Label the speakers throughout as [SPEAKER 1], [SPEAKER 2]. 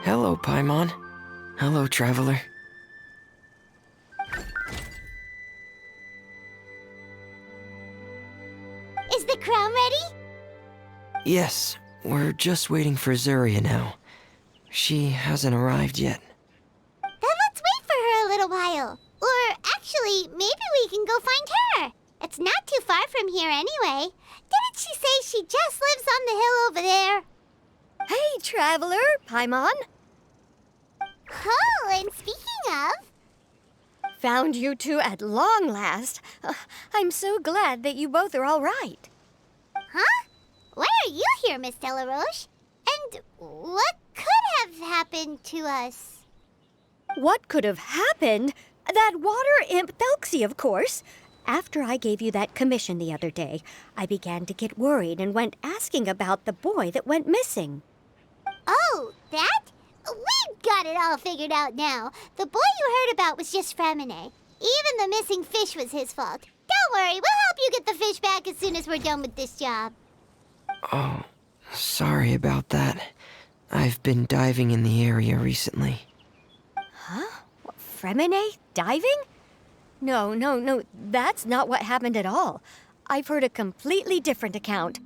[SPEAKER 1] Hello, Paimon. Hello, traveler.
[SPEAKER 2] Is the crown ready?
[SPEAKER 1] Yes, we're just waiting for Zuria now. She hasn't arrived yet.
[SPEAKER 2] Then let's wait for her a little while. Or actually, maybe we can go find her. It's not too far from here anyway. Didn't she say she just lives on the hill over there?
[SPEAKER 3] Hey, traveler, Paimon.
[SPEAKER 2] Oh, and speaking of...
[SPEAKER 3] Found you two at long last. I'm so glad that you both are all right.
[SPEAKER 2] Huh? Why are you here, Miss Delaroche? And what could have happened to us?
[SPEAKER 3] What could have happened? That water imp Thelxie, of course. After I gave you that commission the other day, I began to get worried and went asking about the boy that went missing.
[SPEAKER 2] Oh, that? We've got it all figured out now. The boy you heard about was just Fremine. Even the missing fish was his fault. Don't worry, we'll help you get the fish back as soon as we're done with this job.
[SPEAKER 1] Oh, sorry about that. I've been diving in the area recently.
[SPEAKER 3] Huh? What, Fremine? Diving? No, that's not what happened at all. I've heard a completely different account.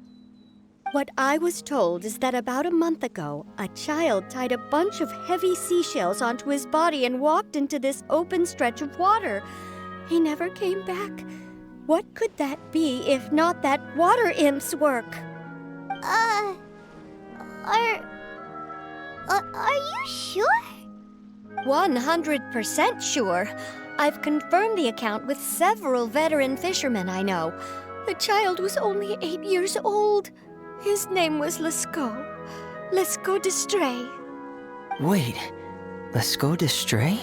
[SPEAKER 3] What I was told is that about a month ago, a child tied a bunch of heavy seashells onto his body and walked into this open stretch of water. He never came back. What could that be if not that water imp's work?
[SPEAKER 2] Are you sure?
[SPEAKER 3] 100% sure. I've confirmed the account with several veteran fishermen I know. The child was only 8 years old. His name was Lescaut. Lescaut d'Estray.
[SPEAKER 1] Wait, Lescaut d'Estray?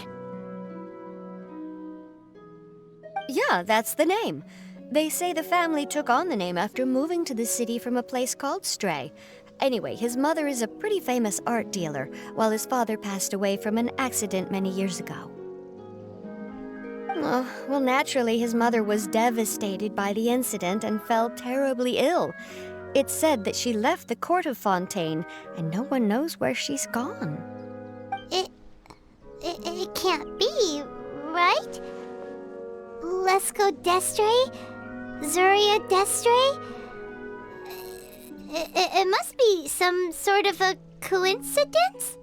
[SPEAKER 3] Yeah, that's the name. They say the family took on the name after moving to the city from a place called Stray. Anyway, his mother is a pretty famous art dealer, while his father passed away from an accident many years ago. Well, naturally, his mother was devastated by the incident and fell terribly ill. It's said that she left the court of Fontaine, and no one knows where she's gone.
[SPEAKER 2] It can't be, right? Lescaut d'Estray? Zuria d'Estray? It must be some sort of a coincidence?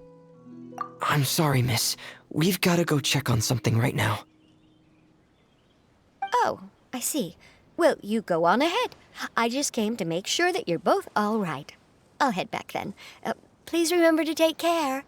[SPEAKER 1] I'm sorry, miss. We've got to go check on something right now.
[SPEAKER 3] Oh, I see. Well, you go on ahead. I just came to make sure that you're both all right. I'll head back then. Please remember to take care.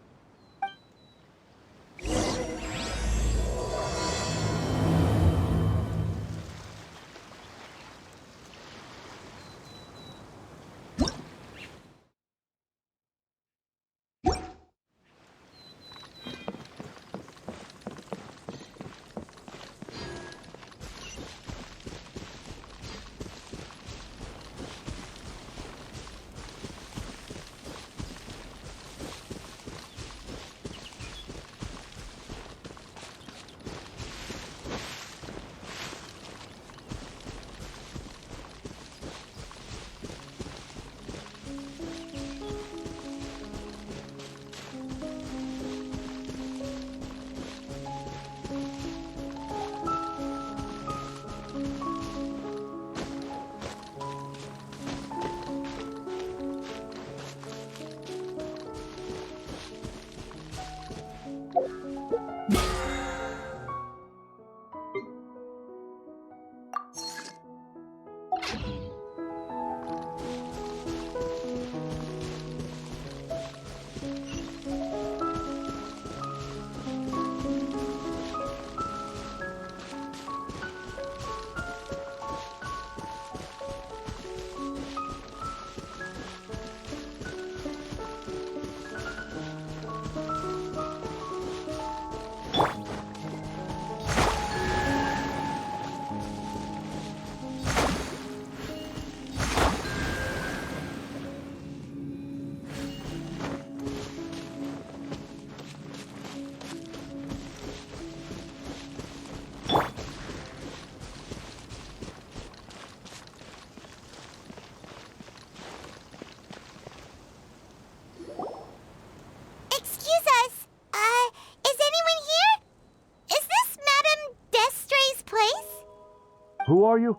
[SPEAKER 4] Who are you?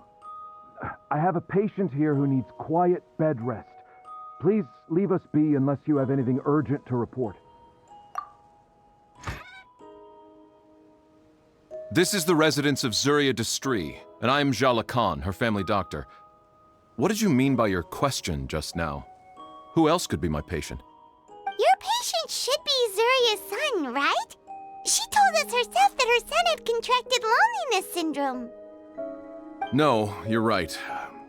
[SPEAKER 4] I have a patient here who needs quiet bed rest. Please leave us be unless you have anything urgent to report.
[SPEAKER 5] This is the residence of Zuria Destri, and I am Jala Khan, her family doctor. What did you mean by your question just now? Who else could be my patient?
[SPEAKER 2] Your patient should be Zuria's son, right? She told us herself that her son had contracted loneliness syndrome.
[SPEAKER 5] No, you're right.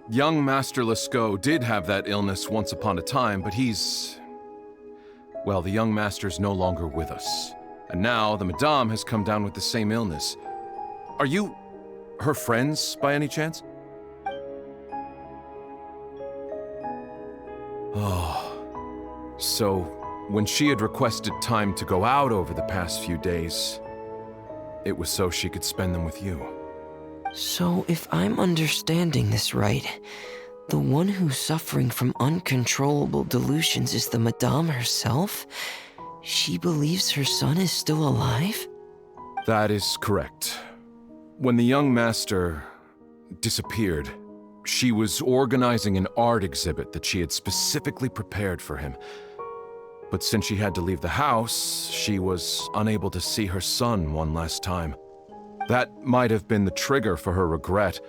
[SPEAKER 5] Young Master Lescaut did have that illness once upon a time, but well, the young master's no longer with us. And now the Madame has come down with the same illness. Are you her friends, by any chance? Oh, so when she had requested time to go out over the past few days, it was so she could spend them with you.
[SPEAKER 1] So, if I'm understanding this right, the one who's suffering from uncontrollable delusions is the Madame herself? She believes her son is still alive?
[SPEAKER 5] That is correct. When the young master disappeared, she was organizing an art exhibit that she had specifically prepared for him. But since she had to leave the house, she was unable to see her son one last time. That might have been the trigger for her regret.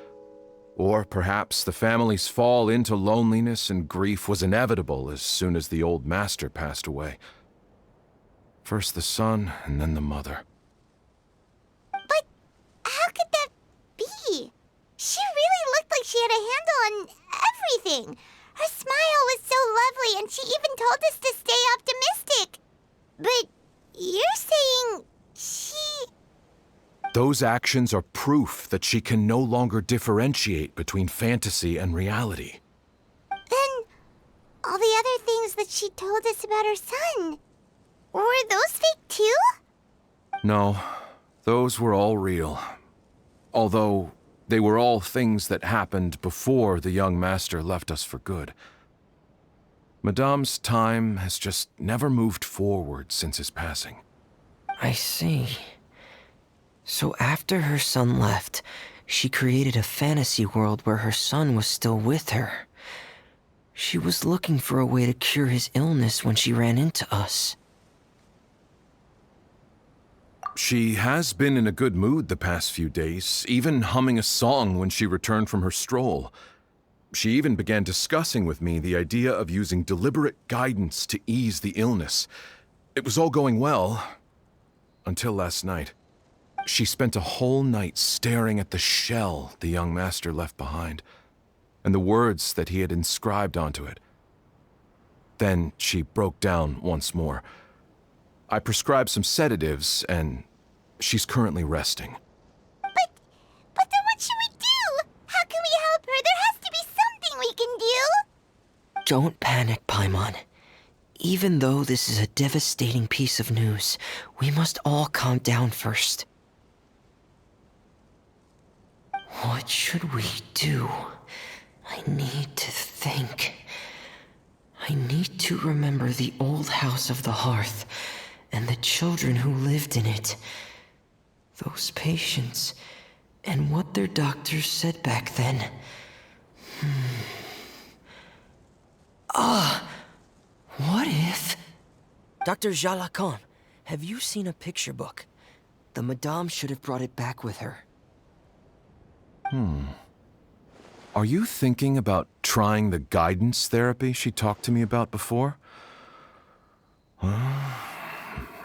[SPEAKER 5] Or perhaps the family's fall into loneliness and grief was inevitable as soon as the old master passed away. First the son, and then the mother.
[SPEAKER 2] But how could that be? She really looked like she had a handle on everything. Her smile was so lovely, and she even told us to stay optimistic. But you're saying she...
[SPEAKER 5] Those actions are proof that she can no longer differentiate between fantasy and reality.
[SPEAKER 2] Then, all the other things that she told us about her son, were those fake too?
[SPEAKER 5] No, those were all real. Although, they were all things that happened before the young master left us for good. Madame's time has just never moved forward since his passing.
[SPEAKER 1] I see. So after her son left, she created a fantasy world where her son was still with her. She was looking for a way to cure his illness when she ran into us.
[SPEAKER 5] She has been in a good mood the past few days, even humming a song when she returned from her stroll. She even began discussing with me the idea of using deliberate guidance to ease the illness. It was all going well, until last night. She spent a whole night staring at the shell the young master left behind, and the words that he had inscribed onto it. Then she broke down once more. I prescribed some sedatives, and she's currently resting.
[SPEAKER 2] But then what should we do? How can we help her? There has to be something we can do.
[SPEAKER 1] Don't panic, Paimon. Even though this is a devastating piece of news, we must all calm down first. What should we do? I need to think. I need to remember the old house of the hearth and the children who lived in it. Those patients and what their doctors said back then. What if... Dr. Jala Khan, have you seen a picture book? The Madame should have brought it back with her.
[SPEAKER 5] Are you thinking about trying the guidance therapy she talked to me about before?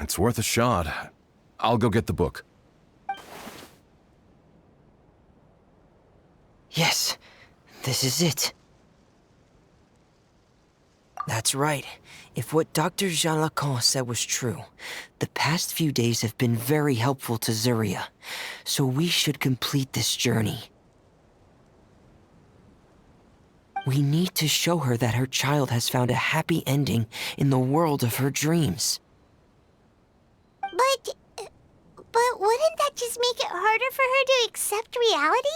[SPEAKER 5] It's worth a shot. I'll go get the book.
[SPEAKER 1] Yes, this is it. That's right. If what Dr. Jean Lacan said was true, the past few days have been very helpful to Zuria, so we should complete this journey. We need to show her that her child has found a happy ending in the world of her dreams.
[SPEAKER 2] But wouldn't that just make it harder for her to accept reality?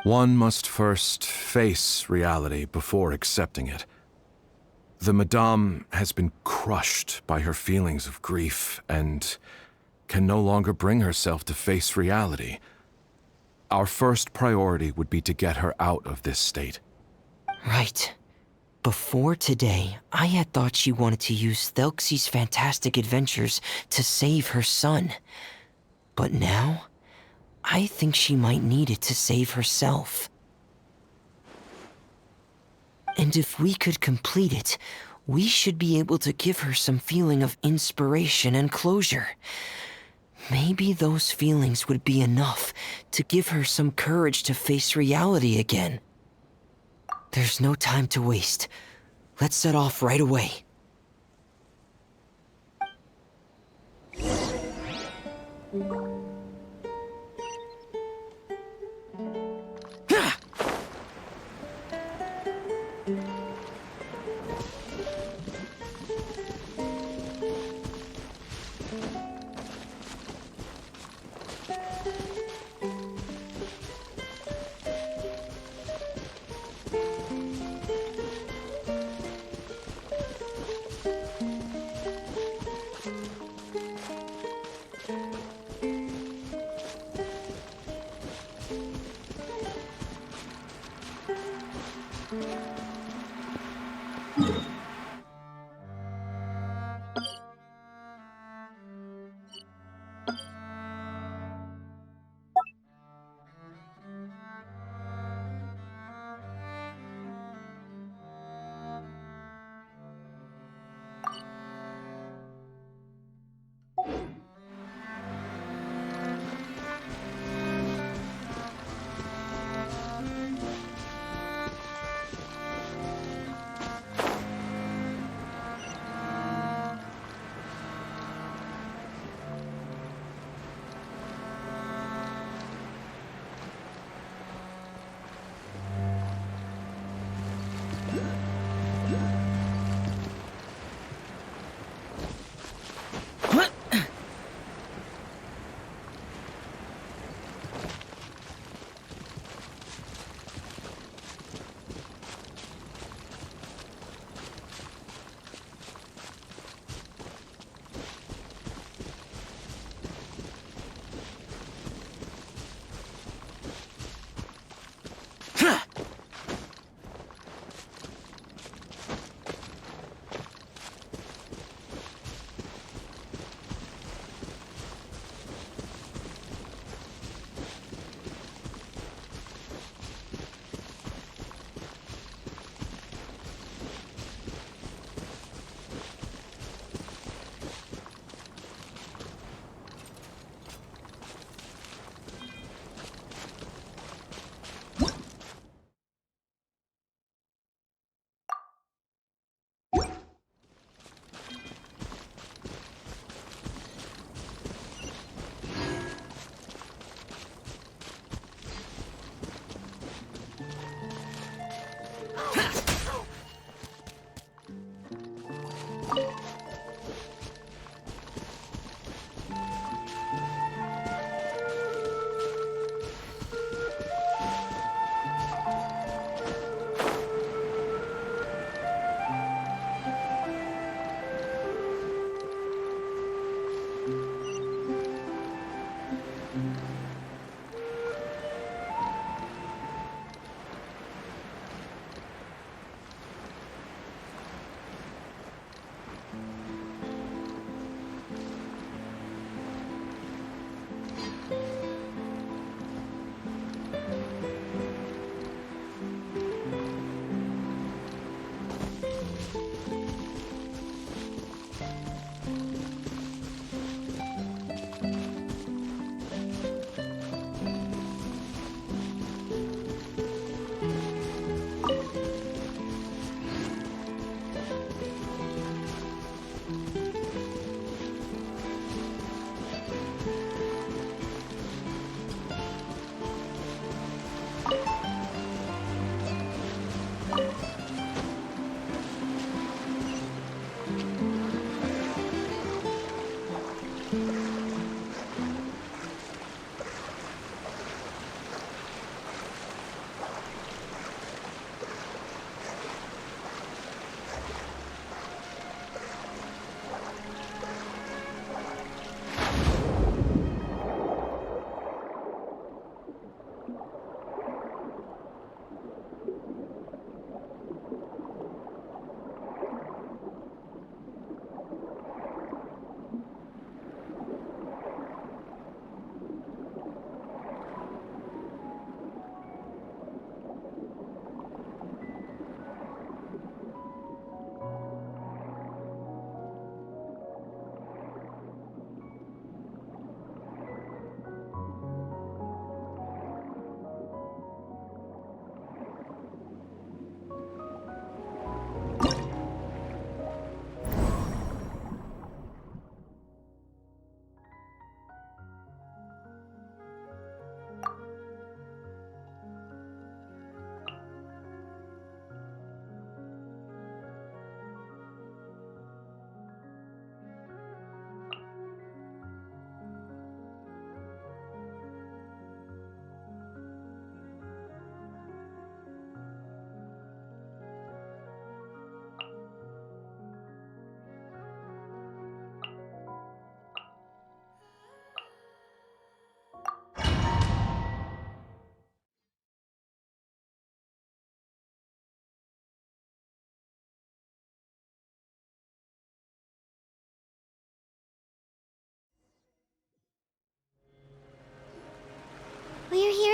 [SPEAKER 5] One must first face reality before accepting it. The Madame has been crushed by her feelings of grief and can no longer bring herself to face reality. Our first priority would be to get her out of this state.
[SPEAKER 1] Right. Before today, I had thought she wanted to use Thelxie's fantastic adventures to save her son. But now, I think she might need it to save herself. And if we could complete it, we should be able to give her some feeling of inspiration and closure. Maybe those feelings would be enough to give her some courage to face reality again. There's no time to waste. Let's set off right away.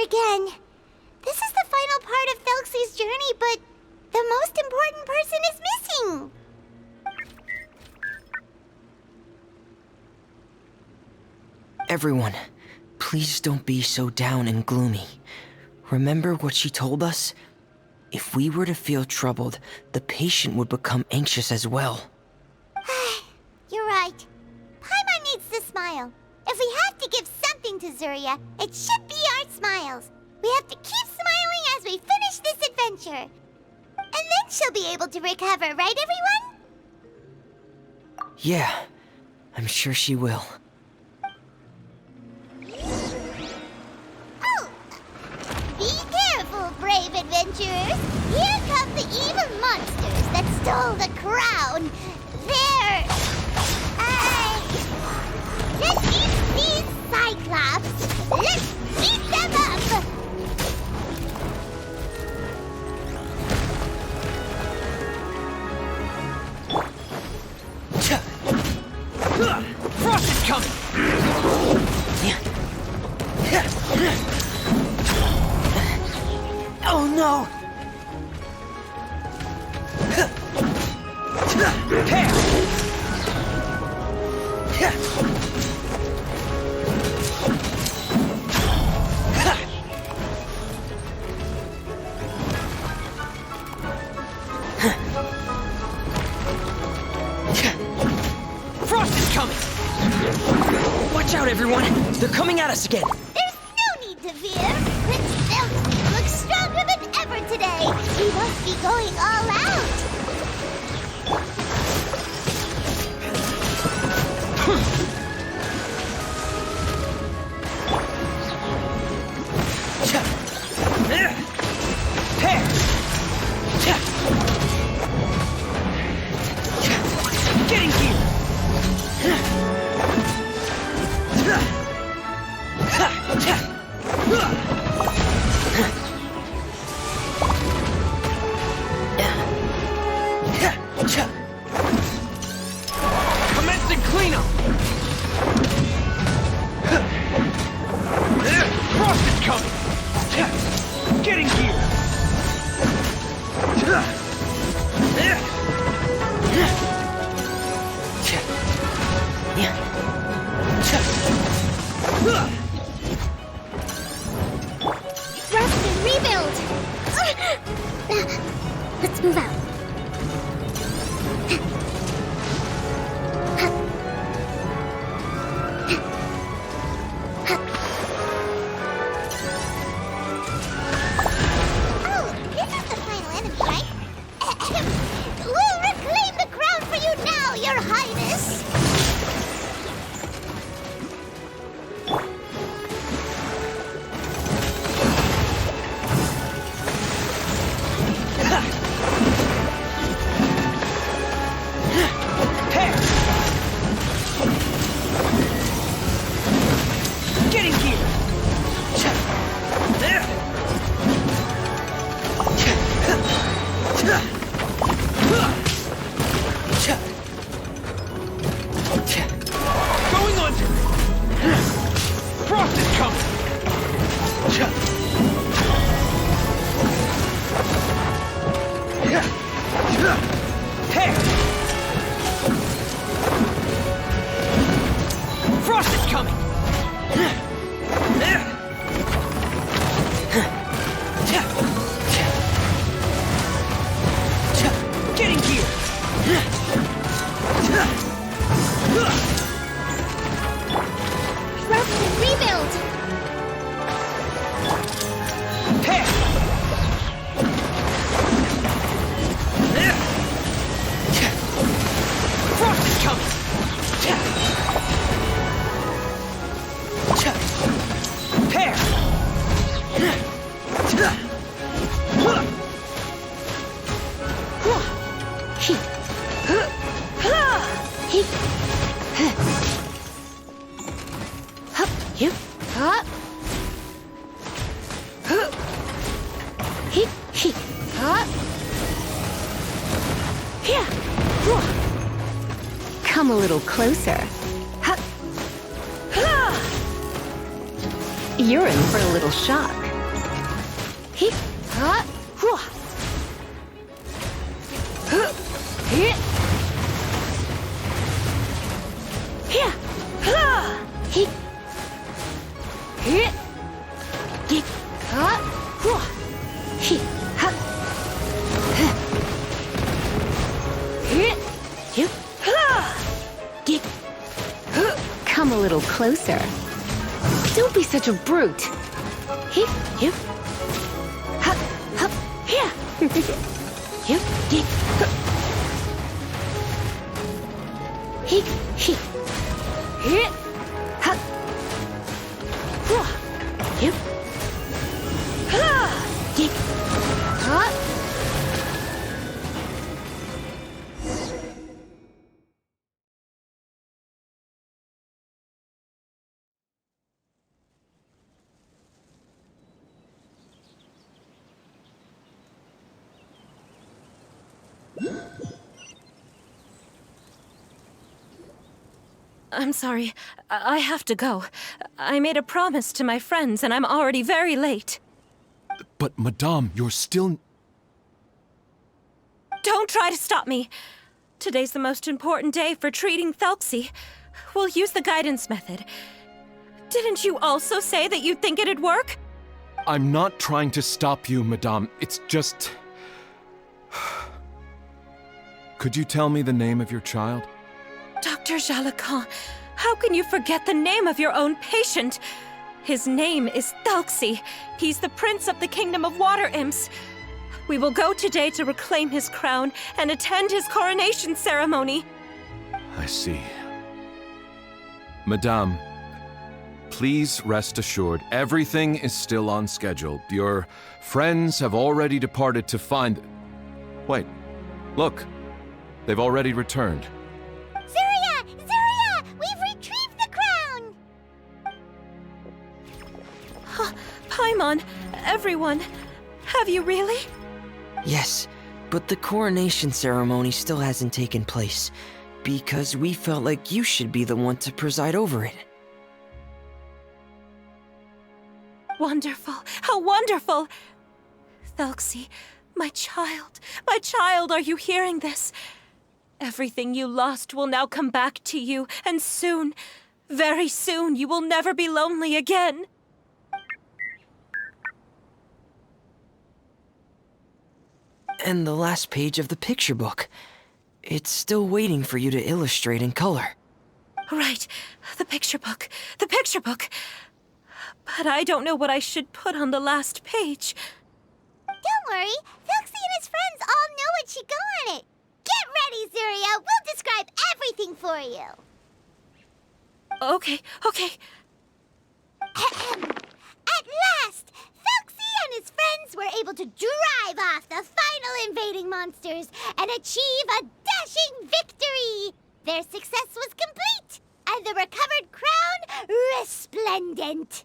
[SPEAKER 2] again. This is the final part of Felxie's journey, but the most important person is missing.
[SPEAKER 1] Everyone, please don't be so down and gloomy. Remember what she told us? If we were to feel troubled, the patient would become anxious as well.
[SPEAKER 2] You're right. Paimon needs to smile. If we have to give something to Zuria, it should be our smiles. We have to keep smiling as we finish this adventure. And then she'll be able to recover, right, everyone?
[SPEAKER 1] Yeah, I'm sure she will.
[SPEAKER 2] Oh! Be careful, brave adventurers. Here come the evil monsters that stole the crown. They're... let's eat these Cyclops. Let's beat them up.
[SPEAKER 1] Frost is coming! Oh no! Frost is coming! Watch out, everyone! They're coming at us again!
[SPEAKER 2] There's no need to fear. Prince Felxie looks stronger than ever today. He must be going all out.
[SPEAKER 1] Getting here! Commencing cleanup! Frost is coming! Getting here!
[SPEAKER 2] Rest and rebuild. Let's move out. Oh, this is the final enemy, right? We'll reclaim the crown for you now, Your Highness.
[SPEAKER 1] Getting here! Going under! Frost is coming! Frost is coming! Getting here!
[SPEAKER 2] Rest and rebuild.
[SPEAKER 1] Frost is coming!
[SPEAKER 3] Come a little closer. You're in for a little shock. He, ha, hua. Huh, he, here, ha, he, ha, hua, he, ha,
[SPEAKER 6] Come a little closer. Don't be such a brute.
[SPEAKER 7] I'm sorry. I have to go. I made a promise to my friends, and I'm already very late.
[SPEAKER 5] But, Madame, you're still...
[SPEAKER 7] Don't try to stop me. Today's the most important day for treating Thelxie. We'll use the guidance method. Didn't you also say that you think it'd work?
[SPEAKER 5] I'm not trying to stop you, Madame. It's just... Could you tell me the name of your child?
[SPEAKER 7] Dr. Jalacan, how can you forget the name of your own patient? His name is Thelxie. He's the prince of the kingdom of water imps. We will go today to reclaim his crown and attend his coronation ceremony.
[SPEAKER 5] I see. Madame, please rest assured, everything is still on schedule. Your friends have already departed to find... Wait, look. They've already returned.
[SPEAKER 2] Zuria! We've retrieved the crown!
[SPEAKER 7] Paimon, everyone, have you really?
[SPEAKER 1] Yes, but the coronation ceremony still hasn't taken place, because we felt like you should be the one to preside over it.
[SPEAKER 7] Wonderful, how wonderful! Thelxie, my child, are you hearing this? Everything you lost will now come back to you, and soon, very soon, you will never be lonely again.
[SPEAKER 1] And the last page of the picture book. It's still waiting for you to illustrate in color.
[SPEAKER 7] Right, the picture book. But I don't know what I should put on the last page.
[SPEAKER 2] Don't worry, Thelxie and his friends all know what should go on it. Get ready, Zuria! We'll describe everything for you!
[SPEAKER 7] Okay.
[SPEAKER 2] At last! Thelxie and his friends were able to drive off the final invading monsters and achieve a dashing victory! Their success was complete, and the recovered crown resplendent!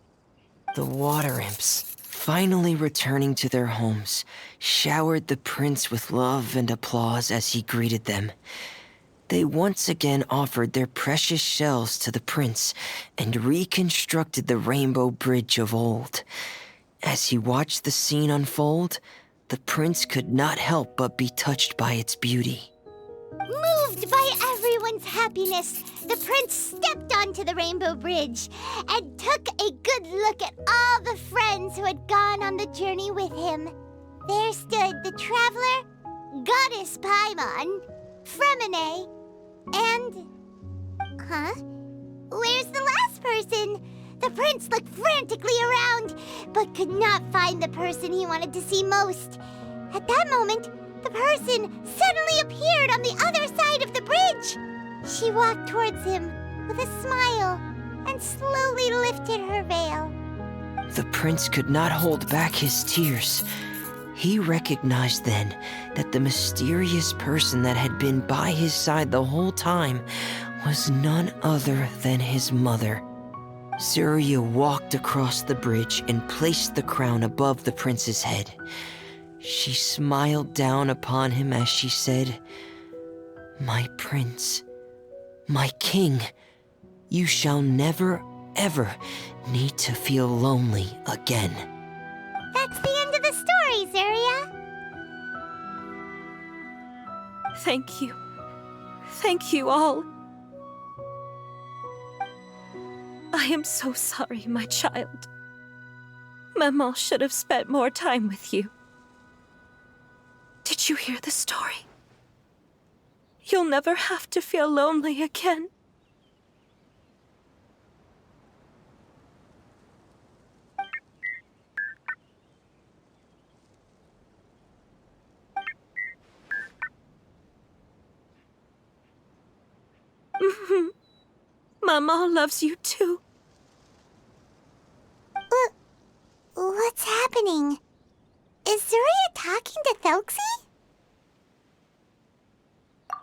[SPEAKER 1] The water imps, finally returning to their homes, showered the prince with love and applause as he greeted them. They once again offered their precious shells to the prince and reconstructed the rainbow bridge of old. As he watched the scene unfold, the prince could not help but be touched by its beauty.
[SPEAKER 2] Moved by everyone's happiness, the prince stepped onto the rainbow bridge and took a good look at all the friends who had gone on the journey with him. There stood the traveler, Goddess Paimon, Fremine, and... Where's the last person? The prince looked frantically around, but could not find the person he wanted to see most. At that moment, the person suddenly appeared on the other side of the bridge. She walked towards him with a smile and slowly lifted her veil.
[SPEAKER 1] The prince could not hold back his tears. He recognized then that the mysterious person that had been by his side the whole time was none other than his mother. Zuria walked across the bridge and placed the crown above the prince's head. She smiled down upon him as she said, "My prince, my king, you shall never, ever need to feel lonely again."
[SPEAKER 2] That's the end of the story. okay, Zuria?
[SPEAKER 7] Thank you. Thank you all. I am so sorry, my child. Maman should have spent more time with you. Did you hear the story? You'll never have to feel lonely again. Maman loves you too.
[SPEAKER 2] What's happening? Is Zuria talking to Thelxie?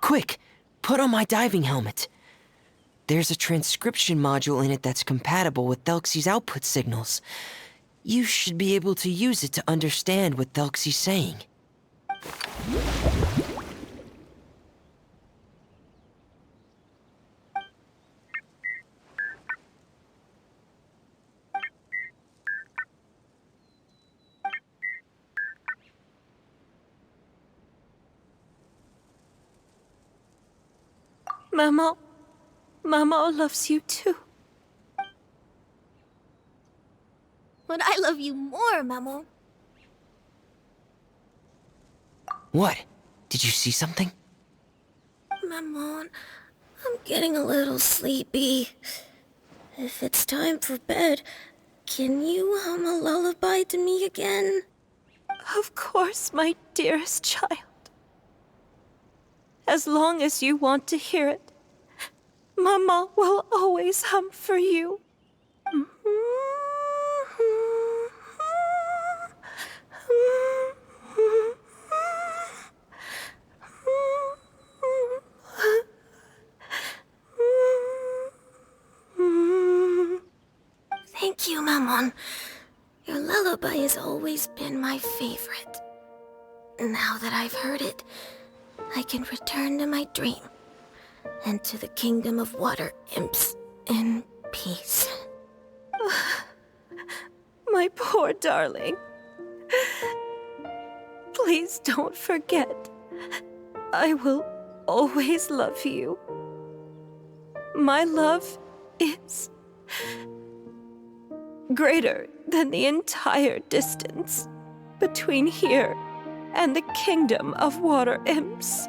[SPEAKER 1] Quick, put on my diving helmet. There's a transcription module in it that's compatible with Thelxie's output signals. You should be able to use it to understand what Thelxie's saying.
[SPEAKER 7] Maman loves you too.
[SPEAKER 8] But I love you more, Maman.
[SPEAKER 1] What? Did you see something?
[SPEAKER 8] Maman, I'm getting a little sleepy. If it's time for bed, can you hum a lullaby to me again?
[SPEAKER 7] Of course, my dearest child. As long as you want to hear it, Maman will always hum for you.
[SPEAKER 8] Thank you, Maman. Your lullaby has always been my favorite. Now that I've heard it, I can return to my dream and to the kingdom of water imps in peace.
[SPEAKER 7] My poor darling. Please don't forget. I will always love you. My love is greater than the entire distance between here and the kingdom of water imps.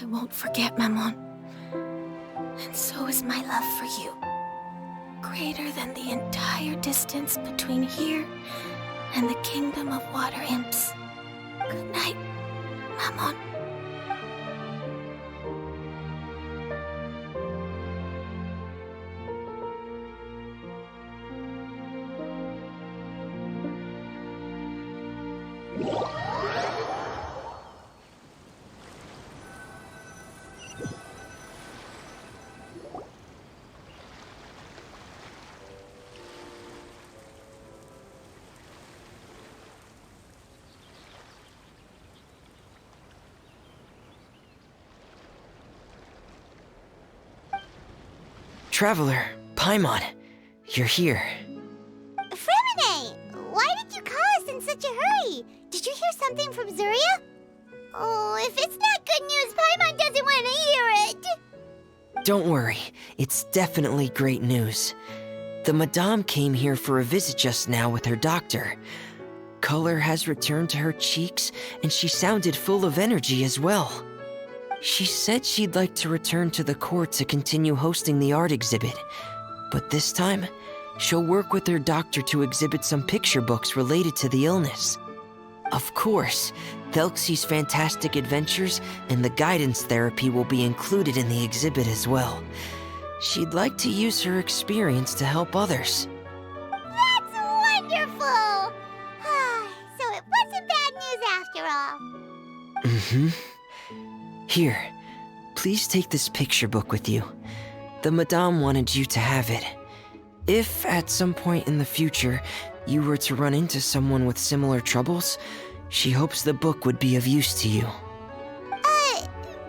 [SPEAKER 8] I won't forget, Maman. And so is my love for you. Greater than the entire distance between here and the kingdom of water imps. Good night, Maman.
[SPEAKER 1] Traveler, Paimon, you're here.
[SPEAKER 2] Fremine! Why did you call us in such a hurry? Did you hear something from Zuria? Oh, if it's not good news, Paimon doesn't want to hear it!
[SPEAKER 1] Don't worry, it's definitely great news. The Madame came here for a visit just now with her doctor. Color has returned to her cheeks, and she sounded full of energy as well. She said she'd like to return to the court to continue hosting the art exhibit. But this time, she'll work with her doctor to exhibit some picture books related to the illness. Of course, Thelxie's fantastic adventures and the guidance therapy will be included in the exhibit as well. She'd like to use her experience to help others.
[SPEAKER 2] That's wonderful! So it wasn't bad news after all.
[SPEAKER 1] Mm-hmm. Here, please take this picture book with you. The Madame wanted you to have it. If at some point in the future you were to run into someone with similar troubles, she hopes the book would be of use to you.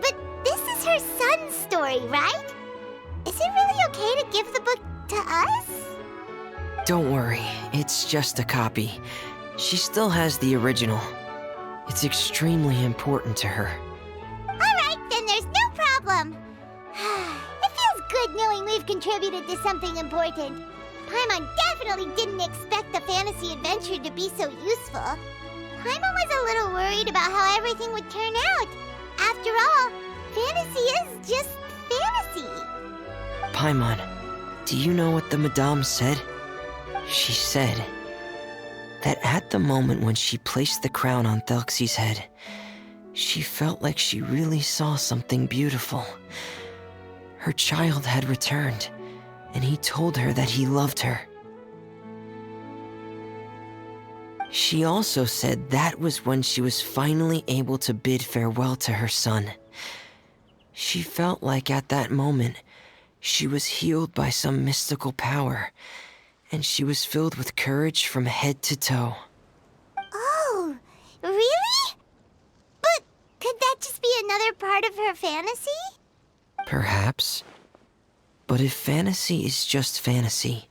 [SPEAKER 2] But this is her son's story, right? Is it really okay to give the book to us?
[SPEAKER 1] Don't worry, it's just a copy. She still has the original. It's extremely important to her.
[SPEAKER 2] Alright, then there's no problem. It feels good knowing we've contributed to something important. Paimon definitely didn't expect the fantasy adventure to be so useful. Paimon was a little worried about how everything would turn out. After all, fantasy is just fantasy.
[SPEAKER 1] Paimon, do you know what the Madame said? She said that at the moment when she placed the crown on Thelxie's head, she felt like she really saw something beautiful. Her child had returned, and he told her that he loved her. She also said that was when she was finally able to bid farewell to her son. She felt like at that moment, she was healed by some mystical power, and she was filled with courage from head to toe.
[SPEAKER 2] Oh, really? But could that just be another part of her fantasy?
[SPEAKER 1] Perhaps. But if fantasy is just fantasy,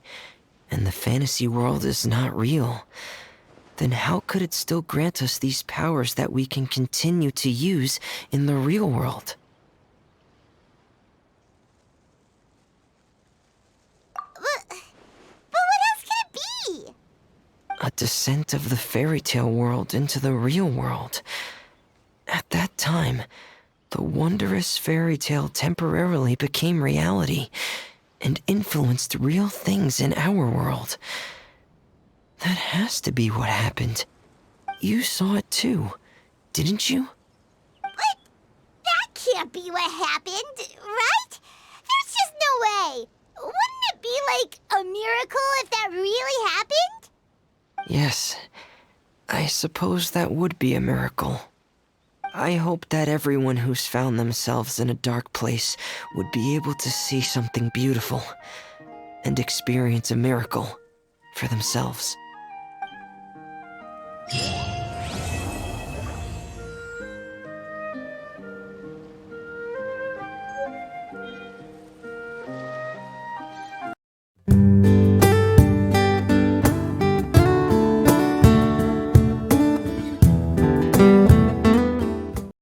[SPEAKER 1] and the fantasy world is not real, then how could it still grant us these powers that we can continue to use in the real world?
[SPEAKER 2] But what else could it be?
[SPEAKER 1] A descent of the fairy tale world into the real world. At that time, the wondrous fairy tale temporarily became reality and influenced real things in our world. That has to be what happened. You saw it too, didn't you?
[SPEAKER 2] But that can't be what happened, right? There's just no way. Wouldn't it be like a miracle if that really happened?
[SPEAKER 1] Yes, I suppose that would be a miracle. I hope that everyone who's found themselves in a dark place would be able to see something beautiful and experience a miracle for themselves.